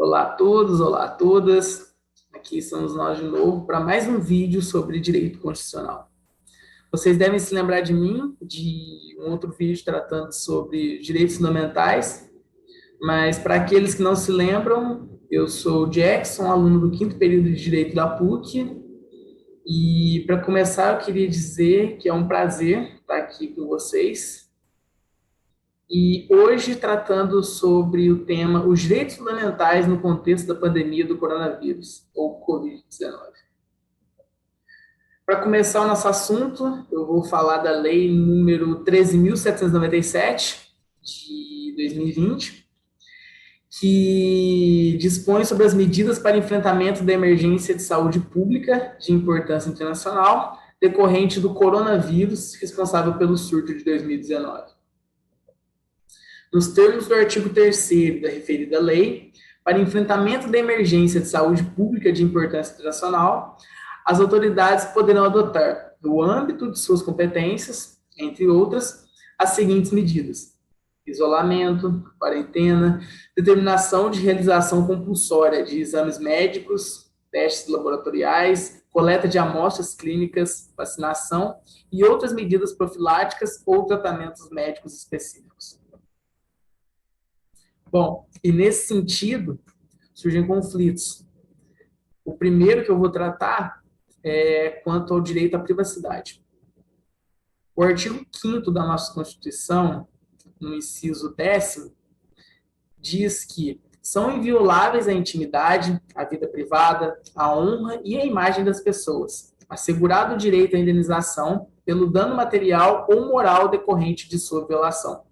Olá a todos, olá a todas. Aqui estamos nós de novo para mais um vídeo sobre direito constitucional. Vocês devem se lembrar de mim, de um outro vídeo tratando sobre direitos fundamentais, mas para aqueles que não se lembram, eu sou o Jackson, aluno do quinto período de Direito da PUC, e para começar eu queria dizer que é um prazer estar aqui com vocês. E hoje tratando sobre o tema os direitos fundamentais no contexto da pandemia do coronavírus, ou Covid-19. Para começar o nosso assunto, eu vou falar da lei número 13.797 de 2020, que dispõe sobre as medidas para enfrentamento da emergência de saúde pública de importância internacional decorrente do coronavírus responsável pelo surto de 2019. Nos termos do artigo 3º da referida lei, para enfrentamento da emergência de saúde pública de importância internacional, as autoridades poderão adotar, no âmbito de suas competências, entre outras, as seguintes medidas: isolamento, quarentena, determinação de realização compulsória de exames médicos, testes laboratoriais, coleta de amostras clínicas, vacinação e outras medidas profiláticas ou tratamentos médicos específicos. Bom, e nesse sentido, surgem conflitos. O primeiro que eu vou tratar é quanto ao direito à privacidade. O artigo 5º da nossa Constituição, no inciso 10º, diz que são invioláveis a intimidade, a vida privada, a honra e a imagem das pessoas, assegurado o direito à indenização pelo dano material ou moral decorrente de sua violação.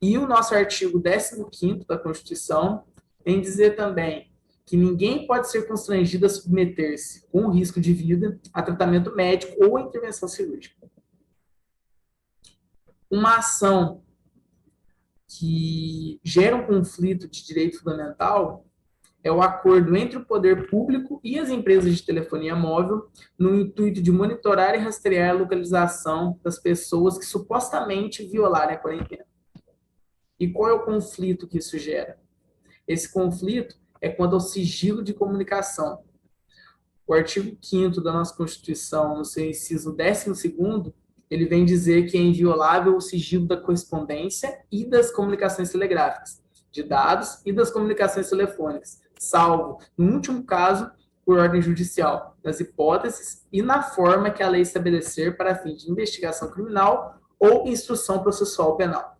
E o nosso artigo 15º da Constituição vem dizer também que ninguém pode ser constrangido a submeter-se, com risco de vida, a tratamento médico ou a intervenção cirúrgica. Uma ação que gera um conflito de direito fundamental é o acordo entre o poder público e as empresas de telefonia móvel no intuito de monitorar e rastrear a localização das pessoas que supostamente violarem a quarentena. E qual é o conflito que isso gera? Esse conflito é quanto ao sigilo de comunicação. O artigo 5º da nossa Constituição, no seu inciso 12º, ele vem dizer que é inviolável o sigilo da correspondência e das comunicações telegráficas, de dados e das comunicações telefônicas, salvo, no último caso, por ordem judicial, nas hipóteses e na forma que a lei estabelecer para fim de investigação criminal ou instrução processual penal.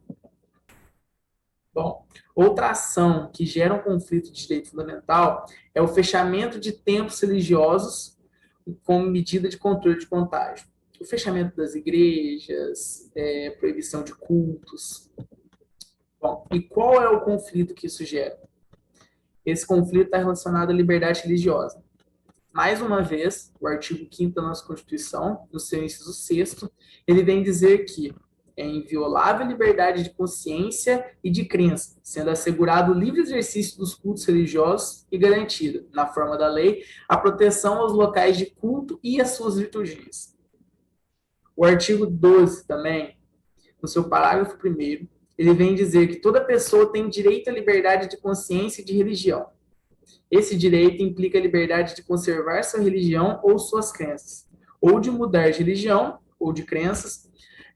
Bom, outra ação que gera um conflito de direito fundamental é o fechamento de templos religiosos como medida de controle de contágio. O fechamento das igrejas, proibição de cultos. Bom, e qual é o conflito que isso gera? Esse conflito está relacionado à liberdade religiosa. Mais uma vez, o artigo 5º da nossa Constituição, no seu inciso 6º, ele vem dizer que é inviolável a liberdade de consciência e de crença, sendo assegurado o livre exercício dos cultos religiosos e garantida, na forma da lei, a proteção aos locais de culto e às suas liturgias. O artigo 12 também, no seu parágrafo 1º, ele vem dizer que toda pessoa tem direito à liberdade de consciência e de religião. Esse direito implica a liberdade de conservar sua religião ou suas crenças, ou de mudar de religião ou de crenças,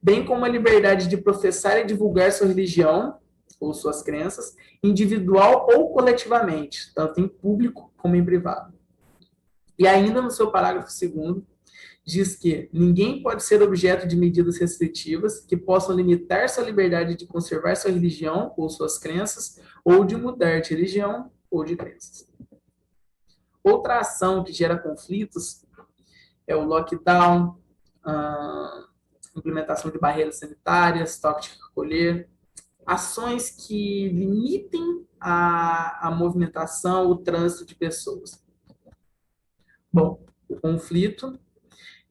bem como a liberdade de professar e divulgar sua religião ou suas crenças, individual ou coletivamente, tanto em público como em privado. E ainda no seu parágrafo 2º, diz que ninguém pode ser objeto de medidas restritivas que possam limitar sua liberdade de conservar sua religião ou suas crenças, ou de mudar de religião ou de crenças. Outra ação que gera conflitos é o lockdown, implementação de barreiras sanitárias, toque de recolher, ações que limitem a movimentação, o trânsito de pessoas. Bom, o conflito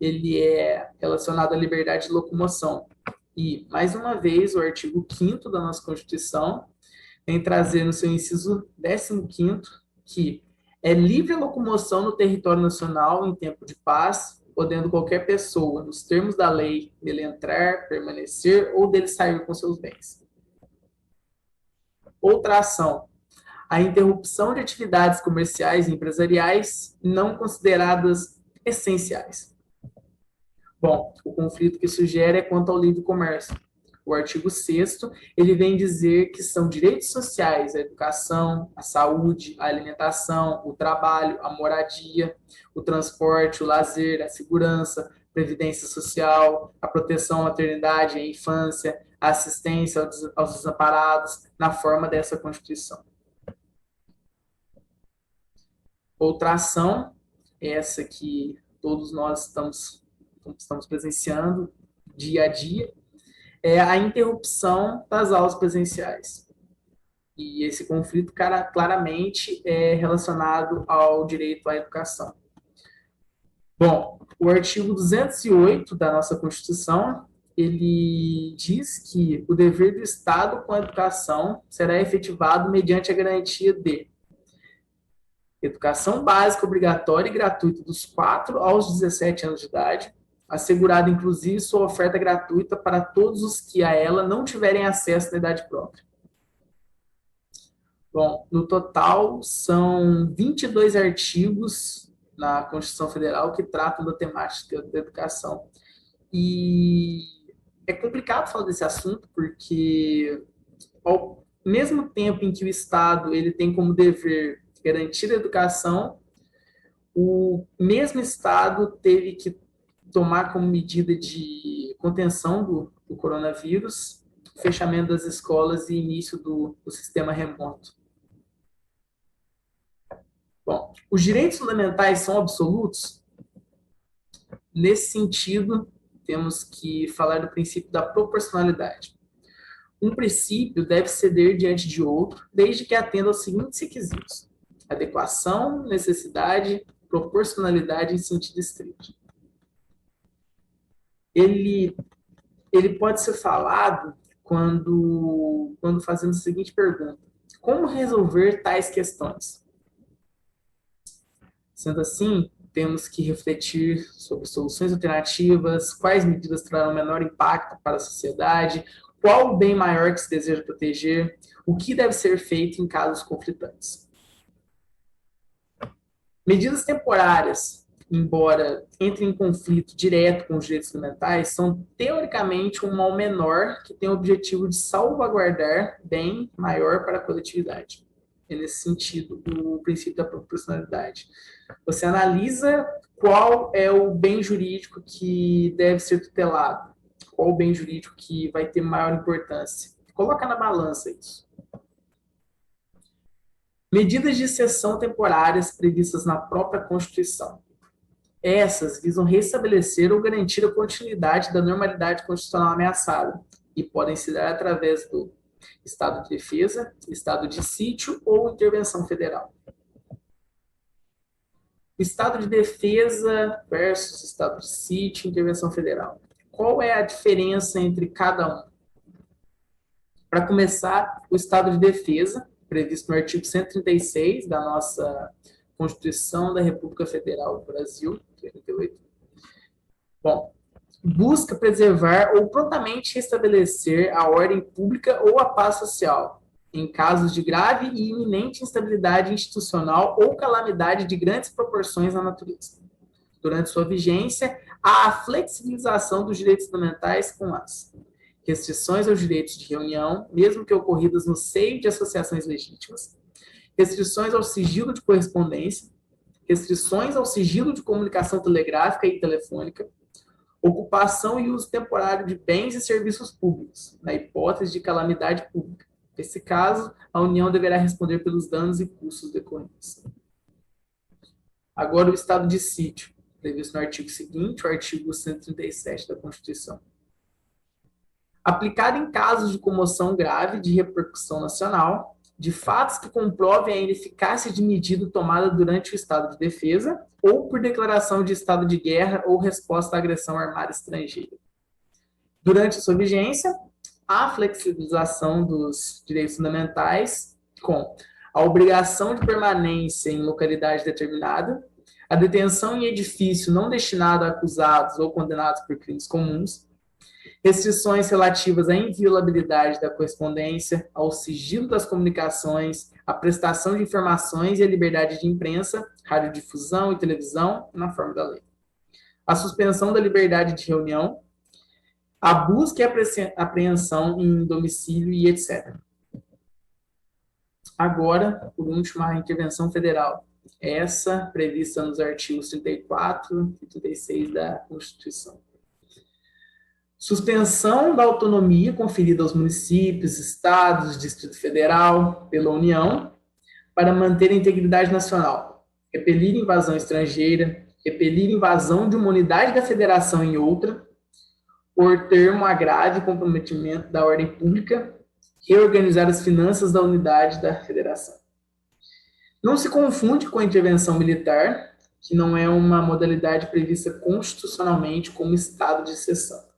ele é relacionado à liberdade de locomoção. E, mais uma vez, o artigo 5º da nossa Constituição vem trazer no seu inciso 15º que é livre a locomoção no território nacional em tempo de paz, podendo qualquer pessoa, nos termos da lei, dele entrar, permanecer ou dele sair com seus bens. Outra ação, a interrupção de atividades comerciais e empresariais não consideradas essenciais. Bom, o conflito que isso gera é quanto ao livre comércio. O artigo 6º, ele vem dizer que são direitos sociais a educação, a saúde, a alimentação, o trabalho, a moradia, o transporte, o lazer, a segurança, previdência social, a proteção à maternidade e à infância, a assistência aos desamparados, na forma dessa Constituição. Outra ação, essa que todos nós estamos presenciando dia a dia, é a interrupção das aulas presenciais. E esse conflito claramente é relacionado ao direito à educação. Bom, o artigo 208 da nossa Constituição, ele diz que o dever do Estado com a educação será efetivado mediante a garantia de educação básica obrigatória e gratuita dos 4 aos 17 anos de idade, assegurada inclusive sua oferta gratuita para todos os que a ela não tiverem acesso na idade própria. Bom, no total são 22 artigos na Constituição Federal que tratam da temática da educação. E é complicado falar desse assunto porque ao mesmo tempo em que o Estado ele tem como dever garantir a educação, o mesmo Estado teve que tomar como medida de contenção do coronavírus, fechamento das escolas e início do sistema remoto. Bom, os direitos fundamentais são absolutos? Nesse sentido, temos que falar do princípio da proporcionalidade. Um princípio deve ceder diante de outro, desde que atenda aos seguintes requisitos: adequação, necessidade, proporcionalidade em sentido estrito. Ele pode ser falado quando fazendo a seguinte pergunta: como resolver tais questões? Sendo assim, temos que refletir sobre soluções alternativas, quais medidas trarão menor impacto para a sociedade, qual o bem maior que se deseja proteger, o que deve ser feito em casos conflitantes. Medidas temporárias, embora entrem em conflito direto com os direitos fundamentais, são teoricamente um mal menor que tem o objetivo de salvaguardar bem maior para a coletividade. É nesse sentido o princípio da proporcionalidade. Você analisa qual é o bem jurídico que deve ser tutelado, qual o bem jurídico que vai ter maior importância. Coloca na balança isso. Medidas de exceção temporárias previstas na própria Constituição. Essas visam restabelecer ou garantir a continuidade da normalidade constitucional ameaçada e podem se dar através do estado de defesa, estado de sítio ou intervenção federal. O estado de defesa versus estado de sítio e intervenção federal. Qual é a diferença entre cada um? Para começar, o estado de defesa, previsto no artigo 136 da nossa Constituição da República Federal do Brasil, 88. Bom, busca preservar ou prontamente restabelecer a ordem pública ou a paz social, em casos de grave e iminente instabilidade institucional ou calamidade de grandes proporções na natureza. Durante sua vigência, há a flexibilização dos direitos fundamentais com as restrições aos direitos de reunião, mesmo que ocorridas no seio de associações legítimas, restrições ao sigilo de correspondência, restrições ao sigilo de comunicação telegráfica e telefônica, ocupação e uso temporário de bens e serviços públicos, na hipótese de calamidade pública. Nesse caso, a União deverá responder pelos danos e custos decorrentes. Agora, o estado de sítio, previsto no artigo seguinte, o artigo 137 da Constituição. Aplicado em casos de comoção grave de repercussão nacional, de fatos que comprovem a ineficácia de medida tomada durante o estado de defesa ou por declaração de estado de guerra ou resposta à agressão armada estrangeira. Durante a sua vigência, há flexibilização dos direitos fundamentais com a obrigação de permanência em localidade determinada, a detenção em edifício não destinado a acusados ou condenados por crimes comuns, restrições relativas à inviolabilidade da correspondência, ao sigilo das comunicações, à prestação de informações e à liberdade de imprensa, radiodifusão e televisão, na forma da lei. A suspensão da liberdade de reunião, a busca e apreensão em domicílio e etc. Agora, por último, a intervenção federal. Essa prevista nos artigos 34 e 36 da Constituição. Suspensão da autonomia conferida aos municípios, estados, Distrito Federal, pela União, para manter a integridade nacional, repelir invasão estrangeira, repelir invasão de uma unidade da federação em outra, por termo, agravo e comprometimento da ordem pública, reorganizar as finanças da unidade da federação. Não se confunde com a intervenção militar, que não é uma modalidade prevista constitucionalmente como estado de exceção.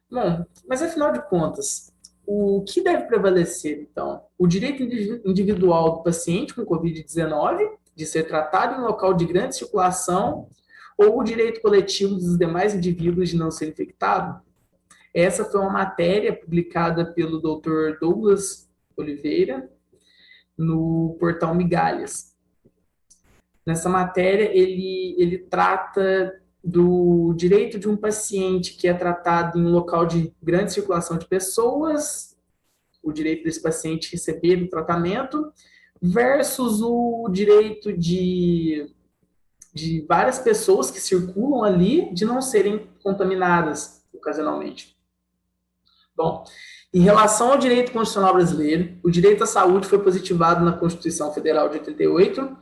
Bom, mas afinal de contas, o que deve prevalecer, então? O direito individual do paciente com Covid-19 de ser tratado em um local de grande circulação ou o direito coletivo dos demais indivíduos de não ser infectado? Essa foi uma matéria publicada pelo Dr. Douglas Oliveira no portal Migalhas. Nessa matéria, ele trata do direito de um paciente que é tratado em um local de grande circulação de pessoas, o direito desse paciente receber o tratamento, versus o direito de várias pessoas que circulam ali de não serem contaminadas ocasionalmente. Bom, em relação ao direito constitucional brasileiro, o direito à saúde foi positivado na Constituição Federal de 88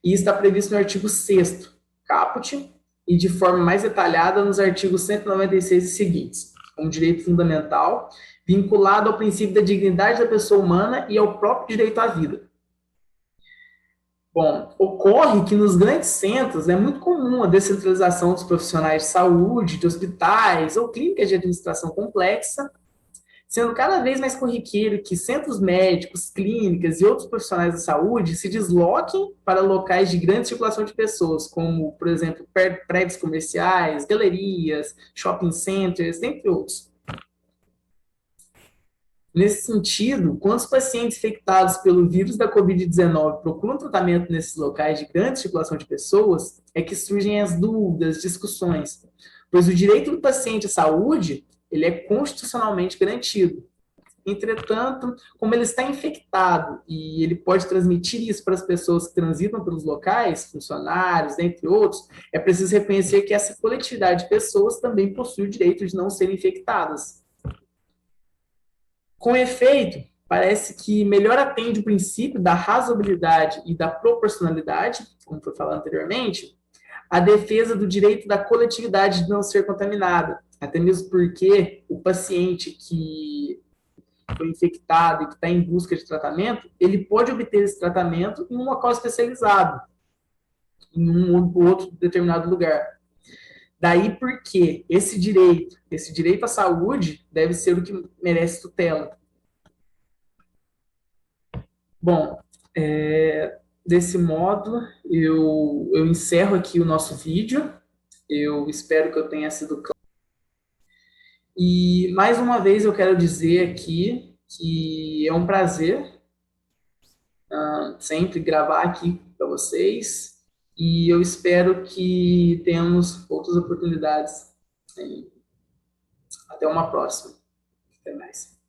e está previsto no artigo 6º, caput, e de forma mais detalhada nos artigos 196 e seguintes, um direito fundamental vinculado ao princípio da dignidade da pessoa humana e ao próprio direito à vida. Bom, ocorre que nos grandes centros é muito comum a descentralização dos profissionais de saúde, de hospitais ou clínicas de administração complexa, sendo cada vez mais corriqueiro que centros médicos, clínicas e outros profissionais da saúde se desloquem para locais de grande circulação de pessoas, como, por exemplo, prédios comerciais, galerias, shopping centers, entre outros. Nesse sentido, quando os pacientes infectados pelo vírus da Covid-19 procuram tratamento nesses locais de grande circulação de pessoas, é que surgem as dúvidas, discussões, pois o direito do paciente à saúde, ele é constitucionalmente garantido. Entretanto, como ele está infectado e ele pode transmitir isso para as pessoas que transitam pelos locais, funcionários, entre outros, é preciso reconhecer que essa coletividade de pessoas também possui o direito de não serem infectadas. Com efeito, parece que melhor atende o princípio da razoabilidade e da proporcionalidade, como foi falado anteriormente, a defesa do direito da coletividade de não ser contaminada, até mesmo porque o paciente que foi infectado e que está em busca de tratamento, ele pode obter esse tratamento em um local especializado, em um ou outro determinado lugar. Daí porque esse direito à saúde deve ser o que merece tutela. Bom, desse modo, eu encerro aqui o nosso vídeo. Eu espero que eu tenha sido claro. E, mais uma vez, eu quero dizer aqui que é um prazer sempre gravar aqui para vocês. E eu espero que tenhamos outras oportunidades. Até uma próxima. Até mais.